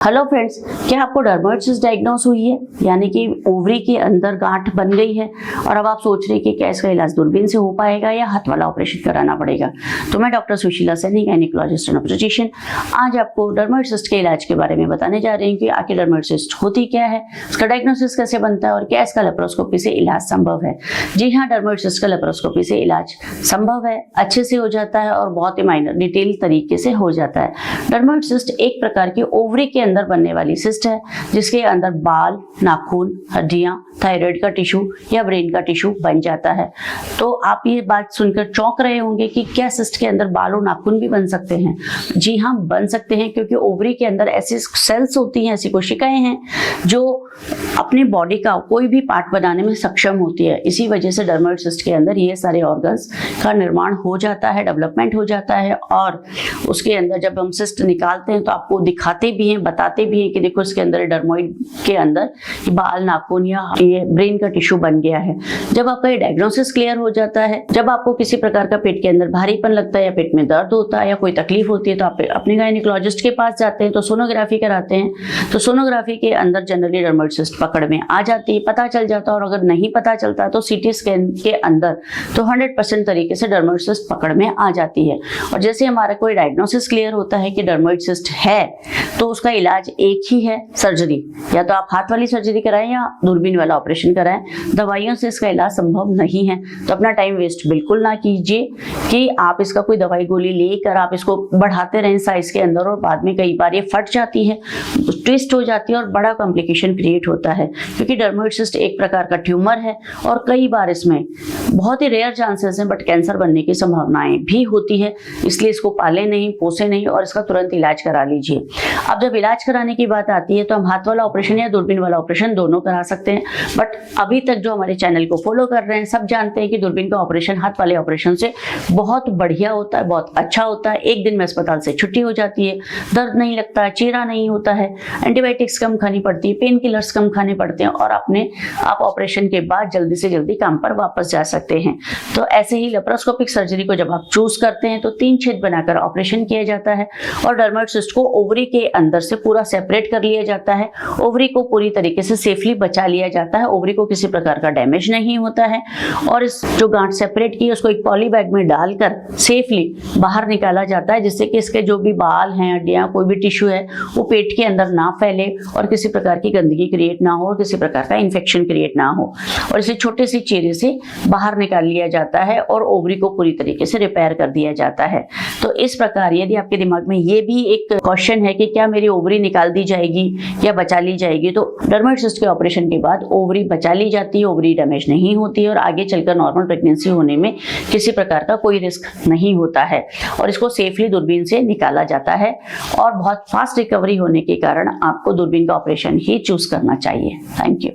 Hello friends, क्या आपको dermoid cyst diagnose हुई है, यानी कि ओवरी के अंदर गांठ बन गई है और अब आप सोच रहे हैं कि क्या इसका इलाज दूरबीन से हो पाएगा या हाथ वाला ऑपरेशन कराना पड़ेगा। तो मैं doctor Sushila Saini, gynaecologist and obstetrician, आज आपको डर्मोइड सिस्ट के इलाज के बारे में बताने जा रही हूँ कि आखिर डर्मोइड सिस्ट होती क्या है, इसका डायग्नोसिस कैसे बनता है और क्या इसका लेप्रोस्कोपी से इलाज संभव है। जी हाँ, डर्मोइड सिस्ट का लेप्रोस्कोपी से इलाज संभव है, अच्छे से हो जाता है और बहुत ही माइनर डिटेल तरीके से हो जाता है। डर्मोइड सिस्ट एक प्रकार की ओवरी के अंदर बनने वाली सिस्ट है, जिसके अंदर बाल, नाखून, हड्डियां, थायराइड का टिश्यू या ब्रेन का टिश्यू बन जाता है। तो आप ये बात सुनकर चौंक रहे होंगे कि क्या सिस्ट के अंदर बाल और नाखून भी बन सकते हैं। जी हाँ, बन सकते हैं, क्योंकि ओवरी के अंदर ऐसी सेल्स होती हैं, ऐसी कोशिकाएं हैं जो अपनी बॉडी का कोई भी पार्ट बनाने में सक्षम होती है। इसी वजह से डर्मोइड सिस्ट के अंदर ये सारे ऑर्गन्स का निर्माण हो जाता है, डेवलपमेंट हो जाता है। और उसके अंदर जब हम सिस्ट निकालते हैं तो आपको दिखाते भी हैं, बताते भी हैं कि देखो इसके अंदर डर्मोइड के अंदर बाल, नाखून या ये ब्रेन का टिश्यू बन गया है। जब आपका ये डायग्नोसिस क्लियर हो जाता है, जब आपको किसी प्रकार का पेट के अंदर भारीपन लगता है या पेट में दर्द होता है या कोई तकलीफ होती है, तो आप अपने गायनिकोलॉजिस्ट के पास जाते हैं, तो सोनोग्राफी कराते हैं। तो सोनोग्राफी के अंदर जनरली डर्मोइड सिस्ट पकड़ में आ जाती है, पता चल जाता है। और अगर नहीं पता चलता तो सीटी स्कैन के अंदर तो 100% तरीके से डर्मोइड सिस्ट पकड़ में आ जाती है। और जैसे हमारा कोई डायग्नोसिस क्लियर होता है कि डर्मोइड सिस्ट है, तो उसका इलाज एक ही है, सर्जरी। या तो आप हाथ वाली सर्जरी कराएं या दूरबीन वाला ऑपरेशन कराएं। दवाइयों से इसका इलाज संभव नहीं है। तो अपना टाइम वेस्ट बिल्कुल ना कीजिए कि आप इसका कोई दवाई गोली लेकर आप इसको बढ़ाते रहें साइज के अंदर, और बाद में कई बार ये फट जाती है, ट्विस्ट हो जाती है और बड़ा कॉम्प्लिकेशन क्रिएट होता है। क्योंकि डर्मोइड सिस्ट एक प्रकार का ट्यूमर है और कई बार इसमें बहुत ही रेयर चांसेस हैं, बट कैंसर बनने की संभावनाएं भी होती है। इसलिए इसको पाले नहीं, पोसे नहीं और इसका तुरंत इलाज करा लीजिए। अब जब इलाज कराने की बात आती है तो हम हाथ वाला ऑपरेशन या दूरबीन वाला ऑपरेशन दोनों करा सकते हैं। बट अभी तक जो हमारे चैनल को फॉलो कर रहे हैं सब जानते हैं कि दूरबीन का ऑपरेशन हाथ वाले ऑपरेशन से बहुत बढ़िया होता है, बहुत अच्छा होता है। एक दिन में अस्पताल से छुट्टी हो जाती है, दर्द नहीं लगता, चेहरा नहीं होता है, एंटीबायोटिक्स कम खानी पड़ती है, पेन किलर्स कम खाने पड़ते हैं और आप ऑपरेशन के बाद जल्दी से जल्दी काम पर वापस जा सकते हैं। तो ऐसे ही लेप्रोस्कोपिक सर्जरी को जब आप चूज करते हैं तो 3 छेद बनाकर ऑपरेशन किया जाता है और डर्मोइड सिस्ट को ओवरी के अंदर से पूरा सेपरेट कर लिया जाता है। ओवरी को पूरी तरीके से सेफली बचा लिया जाता है, ओवरी को किसी प्रकार का डैमेज नहीं होता है। और इस जो गांठ सेपरेट की उसको एक पॉली बैग में डालकर सेफली बाहर निकाला जाता है, जिससे कि इसके जो भी बाल हैं, हड्डियां, कोई भी टिश्यू है वो पेट के अंदर ना फैले और किसी प्रकार की गंदगी क्रिएट ना हो और किसी प्रकार का इन्फेक्शन क्रिएट ना हो। और इसे छोटे से चीरे से बाहर निकाल लिया जाता है और ओवरी को पूरी तरीके से रिपेयर कर दिया जाता है। तो इस प्रकार यदि आपके दिमाग में ये भी एक क्वेश्चन है कि क्या मेरी ओवरी निकाल दी जाएगी या बचा ली जाएगी, तो डर्मोइड सिस्ट के ऑपरेशन के बाद ओवरी बचा ली जाती है, ओवरी डैमेज नहीं होती है और आगे चलकर नॉर्मल प्रेगनेंसी होने में किसी प्रकार का कोई रिस्क नहीं होता है। और इसको सेफली दूरबीन से निकाला जाता है और बहुत फास्ट रिकवरी होने के कारण आपको दूरबीन का ऑपरेशन ही चूज करना चाहिए। Thank you.